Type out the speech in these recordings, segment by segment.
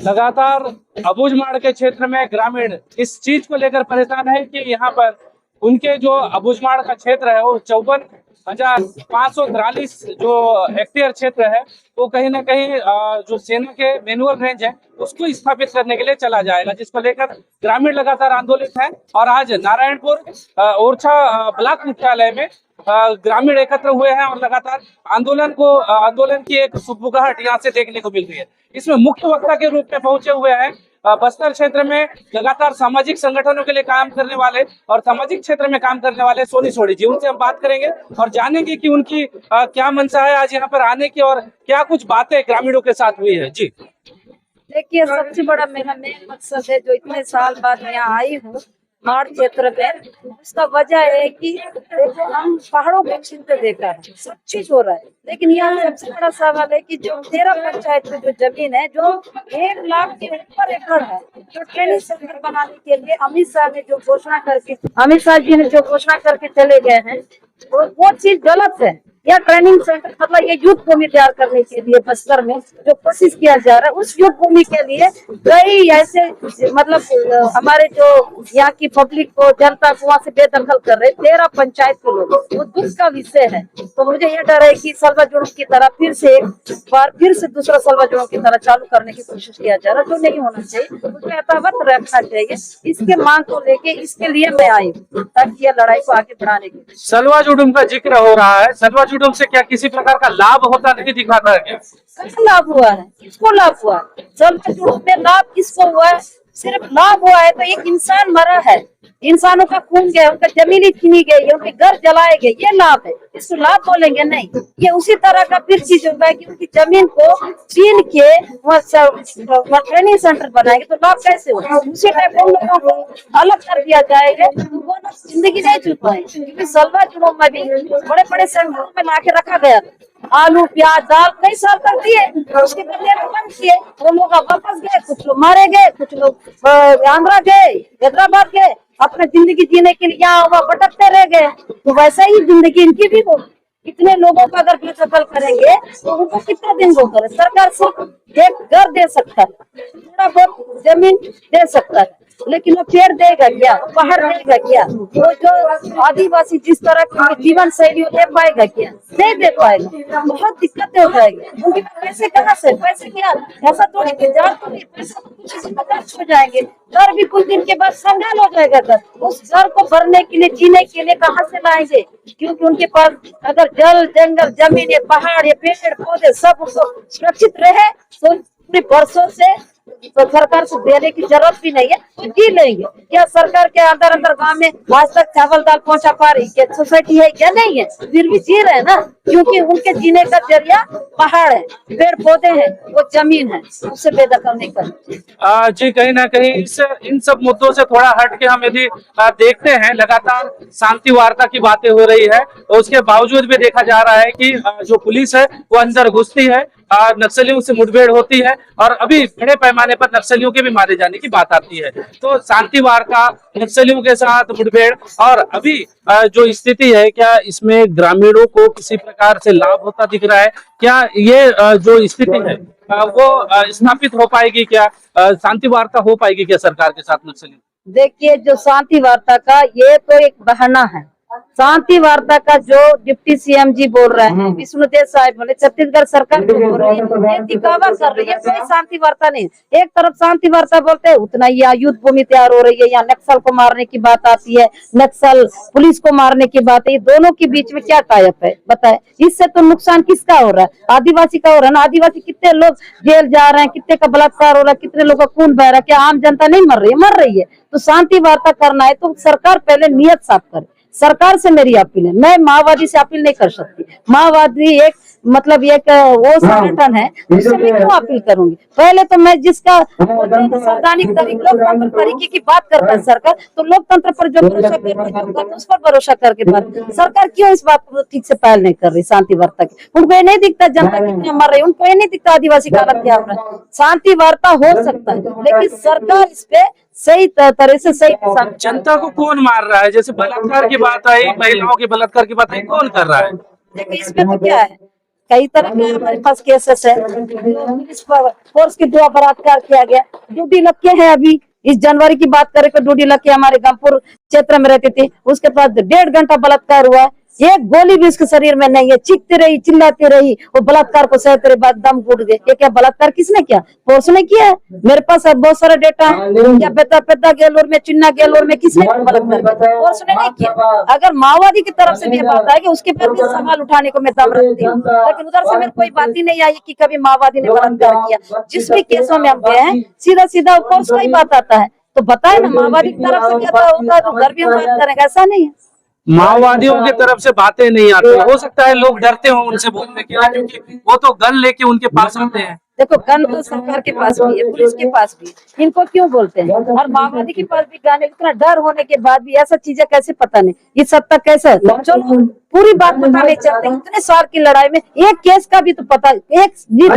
लगातार अबूझमाड़ के क्षेत्र में ग्रामीण इस चीज को लेकर परेशान है कि यहाँ पर उनके जो अबूझमाड़ का क्षेत्र है वो 54,543 जो हेक्टेयर क्षेत्र है वो कहीं ना कहीं जो सेना के मैनुअल रेंज है उसको स्थापित करने के लिए चला जाएगा, जिसको लेकर ग्रामीण लगातार आंदोलित है। और आज नारायणपुर ओरछा ब्लॉक मुख्यालय में ग्रामीण एकत्र हुए हैं और लगातार आंदोलन की एक सुगबुगाहट यहाँ से देखने को मिल रही है। इसमें मुख्य वक्ता के रूप में पहुंचे हुए हैं बस्तर क्षेत्र में लगातार सामाजिक संगठनों के लिए काम करने वाले और सामाजिक क्षेत्र में काम करने वाले सोनी सोढ़ी जी। उनसे हम बात करेंगे और जानेंगे कि उनकी क्या मंशा है आज यहाँ पर आने की और क्या कुछ बातें ग्रामीणों के साथ हुई है। जी देखिए, सबसे बड़ा मेरा मेन मकसद है जो इतने साल बाद मैं यहाँ आई हूँ माड़ क्षेत्र में, उसका वजह है कि देखो हम पहाड़ों को छीनते देखा है, सब चीज हो रहा है, लेकिन यहाँ सबसे बड़ा सवाल है कि जो 13 पंचायत में जो जमीन है जो 1 लाख के ऊपर एकड़ है, जो ट्रेनिंग सेंटर बनाने के लिए अमित शाह जी ने जो घोषणा करके चले गए हैं वो चीज गलत है। यह ट्रेनिंग सेंटर मतलब ये युद्ध भूमि तैयार करने के लिए बस्तर में जो कोशिश किया जा रहा है, उस युद्ध भूमि के लिए कई ऐसे मतलब हमारे जो यहाँ की पब्लिक को जनता को वहाँ से बेदखल कर रहे 13 पंचायत के लोग, वो दुख का विषय है। तो मुझे ये डर है कि सलवा जुड़ूम की तरह फिर से दूसरा सलवा जुड़ूम की तरह चालू करने की कोशिश किया जा रहा है, जो नहीं होना चाहिए, उसमें यथावत रखना चाहिए। इसके मांग को लेके इसके लिए मैं आई हूँ ताकि यह लड़ाई को आगे बढ़ाने के लिए। सलवा जुडुम का जिक्र हो रहा है, सलवा जुडुम से क्या किसी प्रकार का लाभ होता नहीं दिखाता है क्या? कैसे लाभ हुआ है? किसको लाभ हुआ है? सलवा जुडुम में लाभ किसको हुआ है? सिर्फ लाभ हुआ है तो एक इंसान मरा है, इंसानों का खून गया, उनका जमीन छीनी गई, उनके घर जलाए गए, ये लाभ है। इसको लाभ बोलेंगे नहीं। ये उसी तरह का फिर चीज होगा कि उनकी जमीन को छीन के वहाँ ट्रेनिंग सेंटर बनाएंगे तो लाभ कैसे होगा? उसी टाइप उन लोगों को अलग कर दिया जाएगा तो वो लोग जिंदगी नहीं जी पाएंगे, क्योंकि सलवा जुडुम में भी बड़े बड़े सेंटरों में ला के रखा गया था। आलू प्याज दाल कई साल तक दिए, उसके बदले में बंद किए, वो लोग वापस गए, कुछ लोग मारे गए, कुछ लोग आंध्रा गए, हैदराबाद गए, अपने जिंदगी जीने के लिए यहाँ वहाँ भटकते रह गए। तो वैसा ही जिंदगी इनकी भी हो। कितने लोगों का अगर बेदखल करेंगे तो उनको कितने दिन वो करे? सरकार सिर्फ एक घर दे सकता है, थोड़ा बहुत जमीन दे सकता है, लेकिन वो पेड़ देगा क्या? पहाड़ देगा क्या? वो जो आदिवासी जिस तरह की जीवन शैली दे पाएगा क्या? नहीं दे पाएगा। बहुत दिक्कतें हो जाएगी। उनके पैसे कहाँ से? पैसे क्या ऐसा थोड़ी पैसा तो कुछ खर्च हो जाएंगे, घर भी कुछ दिन के बाद संगाल हो जाएगा। घर उस घर को भरने के लिए जीने के लिए कहाँ से लाएंगे? क्योंकि उनके पास अगर जल जंगल जमीन ये पहाड़ ये पेड़ पौधे सब उसको सुरक्षित रहे तो पूरे वर्षों से तो सरकार को देने की जरूरत भी नहीं है, तो जी लेंगे। क्या सरकार के अंदर गांव में आज तक चावल दाल पहुंचा पा रही? क्या सोसाइटी है? क्या नहीं है? फिर भी जी रहे हैं ना, क्योंकि उनके जीने का जरिया पहाड़ है, पेड़ पौधे हैं, वो जमीन है, उससे बेदखल नहीं करते। जी कहीं ना कहीं इन सब मुद्दों से थोड़ा हट के हम यदि देखते हैं, लगातार शांति वार्ता की बातें हो रही है और उसके बावजूद भी देखा जा रहा है कि जो पुलिस है वो अंदर घुसती है, नक्सलियों से मुठभेड़ होती है और अभी बड़े पैमाने पर नक्सलियों के भी मारे जाने की बात आती है। तो शांति वार्ता, नक्सलियों के साथ मुठभेड़ और अभी जो स्थिति है, क्या इसमें ग्रामीणों को किसी प्रकार से लाभ होता दिख रहा है? क्या ये जो स्थिति है वो स्थापित हो पाएगी? क्या शांति वार्ता हो पाएगी क्या सरकार के साथ नक्सलियों? देखिए, जो शांति वार्ता का ये तो एक बहाना है। शांति वार्ता का जो डिप्टी सीएम जी बोल रहे हैं, विष्णुदेव साहब बोले, छत्तीसगढ़ सरकार जो बोल रही है, ये दिखावा कर रही है, कोई शांति वार्ता नहीं। एक तरफ शांति वार्ता बोलते हैं, उतना ही यहाँ युद्ध भूमि तैयार हो रही है, यहाँ नक्सल को मारने की बात आती है, नक्सल पुलिस को मारने की बात है। दोनों के बीच में क्या टाइप है बताए? इससे तो नुकसान किसका हो रहा है? आदिवासी का हो रहा है ना। आदिवासी कितने लोग जेल जा रहे हैं, कितने का बलात्कार हो रहा है, कितने लोग का खून बह रहा है। क्या आम जनता नहीं मर रही है? मर रही है। तो शांति वार्ता करना है तो सरकार पहले नियत साफ करे। सरकार से मेरी अपील है, मैं माओवादी से अपील नहीं कर सकती। माओवादी एक मतलब एक वो संगठन है, उससे मैं क्यों अपील करूंगी? पहले तो मैं जिसका संवैधानिक लोकतंत्र तरीके की बात करता है सरकार, तो लोकतंत्र पर जो भरोसा करता है उस पर भरोसा करके बात। सरकार क्यों इस बात को ठीक से पहल नहीं कर रही शांति वार्ता की? उनको ये नहीं दिखता जनता कितनी मर रही है, उनको ये नहीं दिखता आदिवासी का हालत क्या हो रहा है। शांति वार्ता हो सकता है, लेकिन सरकार इस पे सही तरह से सही। जनता को कौन मार रहा है? जैसे बलात्कार की बात आई, महिलाओं के बलात्कार की बात आई, कौन कर रहा है? देखिए, इसमें तो क्या है, कई तरह के हमारे पास केसेस है। पुलिस फोर्स के द्वारा बलात्कार किया गया, ड्यूटी लग है। अभी इस जनवरी की बात करें तो ड्यूटी लग हमारे गंगपुर क्षेत्र में रहती थी, उसके बाद 1.5 घंटा बलात्कार हुआ, एक गोली भी उसके शरीर में नहीं है, चीखती रही, चिल्लाती रही, वो बलात्कार को सहते रहे, बाद दम घुट गए। ये क्या बलात्कार किसने किया? फोर्स ने किया है। मेरे पास बहुत सारा डेटा है, क्या पेद्दा गेलूर में, चिन्ना गेलूर में किसने बलात्कार किया? फोर्स ने नहीं किया। अगर माओवादी की तरफ से भी बात आएगी उसके पर भी सवाल उठाने को मैं दम रखती हूँ, लेकिन उधर से मेरे कोई बात ही नहीं आई कि कभी माओवादी ने बलात्कार किया। जिस भी केसों में हम गए हैं सीधा सीधा फोर्स का ही बात आता है, तो बताए ना माओवादी की तरफ से क्या होता है तो घर भी हम बात करेंगे, ऐसा नहीं है। माओवादियों की तरफ से बातें नहीं आती, हो सकता है लोग डरते हो उनसे बोलने के लिए, क्योंकि वो तो गन लेके उनके पास आते हैं। देखो गन तो सरकार के पास भी है, पुलिस के पास भी है, इनको क्यों बोलते हैं? और माओवादी के पास भी गन है, इतना डर होने के बाद भी ऐसा चीजें कैसे पता नहीं, ये सत्ता कैसे? चलो पूरी बात पता नहीं चलती, इतने साल की लड़ाई में एक केस का भी तो पता, एक भी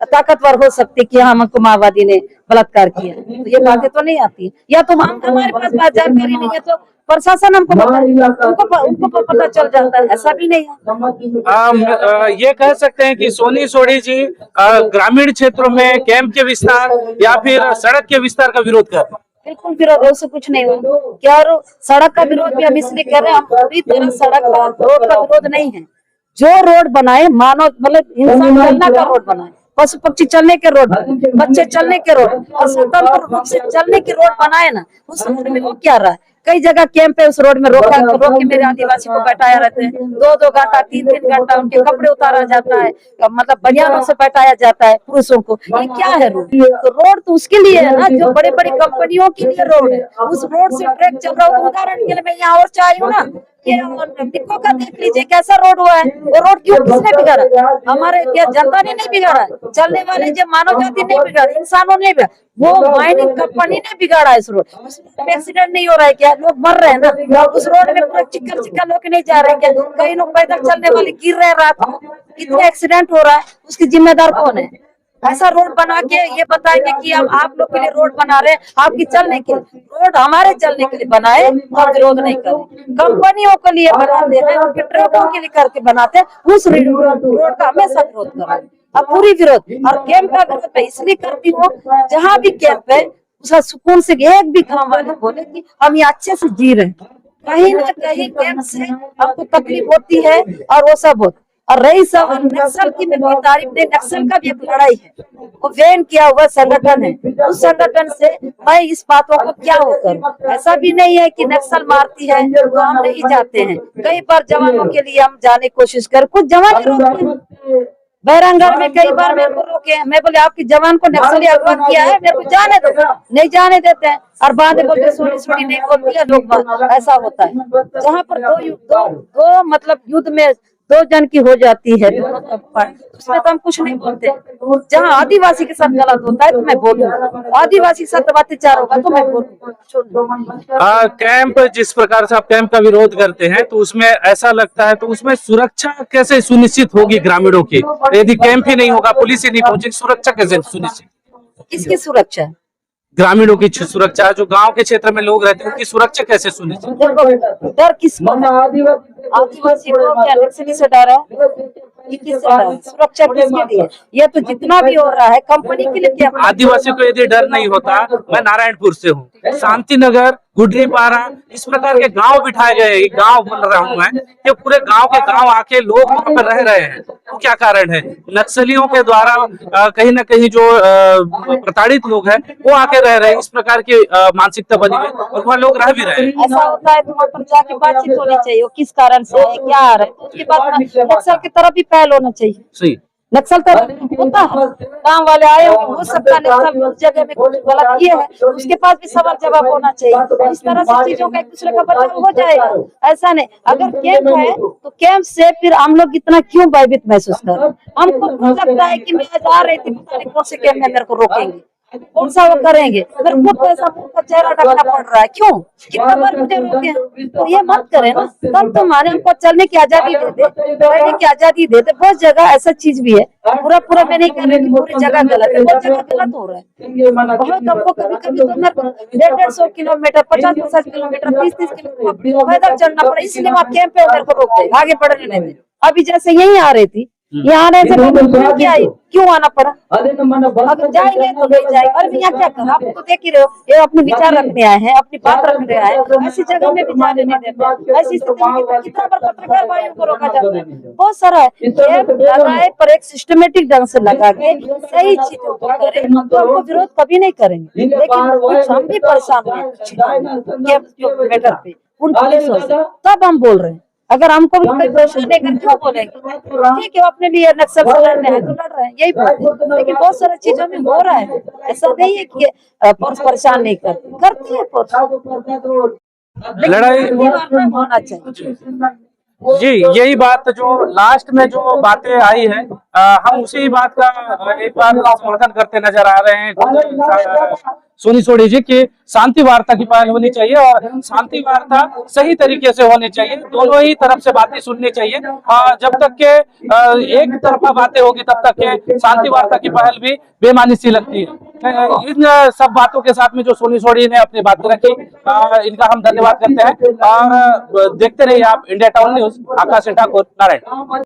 ताकतवर हो सकती कि हाँ हमको माओवादी ने बलात्कार किया, तो ये बातें तो नहीं आती। या तो हमारे पास बात जानकारी नहीं है तो प्रशासन हमको उनको पता चल जाता है, ऐसा भी नहीं है। ये कह सकते हैं कि सोनी सोढ़ी जी ग्रामीण क्षेत्रों में कैंप के विस्तार या फिर सड़क के विस्तार का विरोध कर रहे हैं। बिल्कुल विरोध, उससे कुछ नहीं हुआ। क्या सड़क का विरोध भी हम इसलिए कर रहे हैं, हम पूरी तरह सड़क का रोड का विरोध नहीं है। जो रोड बनाए मानव मतलब इंसान चलने का रोड बनाए, पशु पक्षी चलने के रोड, बच्चे चलने के रोड और स्वतंत्र रूप से चलने के रोड बनाए ना, उस रोड में वो क्या रहा है? कई जगह कैंप है, उस रोड में रोक के मेरे आदिवासी को बैठाया रहते हैं, 2-2 घंटा 3-3 घंटा उनके कपड़े उतारा जाता है, मतलब बनियानों से बैठाया जाता है पुरुषों को। ये क्या है रोड? तो रोड तो उसके लिए है ना जो बड़ी बड़ी कंपनियों के लिए रोड है। उस रोड से ट्रैक चल रहा हो, उदाहरण के लिए मैं यहाँ और चाहिए हूँ ना, ये डिपो का देख लीजिए कैसा रोड हुआ है। वो रोड क्यों किसने बिगाड़ा? हमारे क्या जनता ने नहीं बिगाड़ा? चलने वाले जो मानव जाति नहीं बिगाड़ा, इंसानों ने बिगाड़ा, वो माइनिंग कंपनी ने बिगाड़ा इस रोड। उसमें एक्सीडेंट नहीं हो रहा है क्या? लोग मर रहे हैं ना उस रोड में, पूरा चिक्कन लोग नहीं जा रहे हैं क्या? कई लोग पैदल चलने वाले गिर रहे हैं रात को, कितने एक्सीडेंट हो रहा है, उसकी जिम्मेदार कौन है? ऐसा रोड बना के ये बताएंगे कि हम आप लोग के लिए रोड बना रहे हैं, आपकी चलने के लिए। रोड हमारे चलने के लिए बनाए और विरोध नहीं करें। कंपनियों के लिए बनाते हैं, उनके ट्रकों के लिए करके बनाते हैं, उस रोड का हमेशा विरोध करें। अब पूरी विरोध और कैंप का विरोध मैं इसलिए करती हूँ, जहाँ भी कैंप है उसका सुकून से एक भी गाँव वाले बोले कि हम ये अच्छे से जी रहे हैं। कहीं ना कहीं कैंप से हमको तकलीफ होती है और वो सब होता। और रही सब नक्सल की मैं कोई तारीफ नहीं, नक्सल का भी एक लड़ाई है, वो वैन किया हुआ संगठन है, उस संगठन से मैं इस बातों को क्या होकर, ऐसा भी नहीं है कि नक्सल मारती है तो हम नहीं जाते हैं। कई बार जवानों के लिए हम जाने की कोशिश कर, कुछ जवान रोकते हैं। बैरंगढ़ में कई बार मेरे को रोके, मैं बोले आपके जवान को नक्सली अगवा किया है, मेरे को जाने दो, नहीं जाने देते हैं। और बाद में बोलते सोनी नहीं बोलती है लोग, ऐसा होता है। जहाँ पर दो मतलब युद्ध में 2 जन की हो जाती है दोनों तरफ, उसमें तो हम कुछ नहीं बोलते। जहाँ आदिवासी के साथ गलत होता है तो मैं बोलूँ, आदिवासी के साथ अत्याचार होगा तो मैं बोलूँ। कैंप जिस प्रकार से आप कैंप का विरोध करते हैं तो उसमें ऐसा लगता है, तो उसमें सुरक्षा कैसे सुनिश्चित होगी ग्रामीणों की? यदि कैंप ही नहीं होगा, पुलिस ही नहीं पहुंचेगी, सुरक्षा कैसे सुनिश्चित? किसकी सुरक्षा? ग्रामीणों की सुरक्षा, जो गांव के क्षेत्र में लोग रहते हैं उनकी सुरक्षा कैसे सुनिश्चित? डर किसको? आदिवासी को क्या नक्सली से डर है? सुरक्षा किसके लिए? ये तो जितना भी हो रहा है कंपनी के लिए क्या? आदिवासी को यदि डर नहीं होता, मैं नारायणपुर से हूँ, शांति नगर, गुडरीपारा, इस प्रकार के गांव बिठाए गए, गांव बन रहा हूँ मैं, ये पूरे गांव के गांव आके लोग वहाँ पर रह रहे हैं, तो क्या कारण है? नक्सलियों के द्वारा कहीं ना कहीं जो प्रताड़ित लोग हैं वो आके रह रहे हैं, इस प्रकार की मानसिकता बनी हुई और वहाँ लोग रह भी रहे हैं। ऐसा होता है तो वहाँ पर जाके बातचीत होनी चाहिए, वो किस कारण से है, क्या आ रहा है, उसके बाद नक्सल की तरफ भी पहल होना चाहिए। सही, नक्सल तो होता है, गाँव वाले आए हो सकता नक्सल उस जगह में कुछ गलत किए है, उसके पास भी सवाल जवाब होना चाहिए। इस तरह से चीजों का एक दूसरे का बचाव हो जाएगा। ऐसा नहीं, अगर कैंप है तो कैंप से फिर हम लोग इतना क्यों भयभीत महसूस कर? हमको लगता है कि मैं जा रही थी, पता नहीं कौन से कैंप में मेरे को रोकेंगे, कौन सा वो करेंगे, मेरे खुद को ऐसा मुंह का चेहरा ढकना पड़ रहा है, क्यों? कितना बार मुझे रोके? तो ये मत करे ना, तब तो माने हमको चलने की आजादी दे दे, रहने की आजादी दे दे। बहुत जगह ऐसा चीज भी है, पूरा मैं नहीं कर रही कि पूरी जगह गलत है, बहुत जगह गलत हो रहा है। बहुत हमको कभी कभी तो 150 किलोमीटर, 50 किलोमीटर, 30 किलोमीटर पैदल चलना पड़ा, इसलिए वहाँ कैंप पे मेरे को रोक दे, आगे बढ़ने नहीं दे। अभी जैसे यही आ रही थी यहाँ आने से क्यों आना पड़ा? अगर जाएंगे तो नहीं जाएंगे। और यहाँ क्या कर, आप तो देख ही रहे हो, ये अपने विचार रखने आए हैं, अपनी बात रखने आए हैं, ऐसी जगह में भी जाने नहीं देते। ऐसी स्थिति में कितना बार पत्रकार भाइयों को रोका जाता है, बहुत सारा है। ये लगाए पर एक सिस्टमेटिक ढंग से लगा के सही चीजों को करें तो हमको विरोध कभी नहीं करेंगे। लेकिन कुछ हम भी परेशान हैं कुछ चीजों मैटर पे, उन पुलिसों से, तब हम बोल रहे हैं। अगर हमको भी कोई परेशान नहीं कर क्यों बोलेंगे? ठीक है, वो अपने लिए नक्सल से लड़ने हैं तो लड़ रहे हैं, यही बात है। लेकिन बहुत सारी चीजों में हो रहा है, ऐसा नहीं है कि पुलिस परेशान नहीं करती है पुलिस। लड़ाई होना चाहिए। जी, यही बात जो लास्ट में जो बातें आई है, हम उसी बात का एक बार समर्थन करते नजर आ रहे हैं सोनी सोढ़ी जी की शांति वार्ता की पहल होनी चाहिए और शांति वार्ता सही तरीके से होनी चाहिए। दोनों ही तरफ से बातें सुननी चाहिए। जब तक के एक तरफा बातें होगी तब तक के शांति वार्ता की पहल भी बेमानी सी लगती है। इन सब बातों के साथ में जो सोनी सोढ़ी ने अपनी बातें रखी, इनका हम धन्यवाद करते हैं और देखते रहिए आप इंडिया टाउन न्यूज। आकाश ठाकुर, नारायण।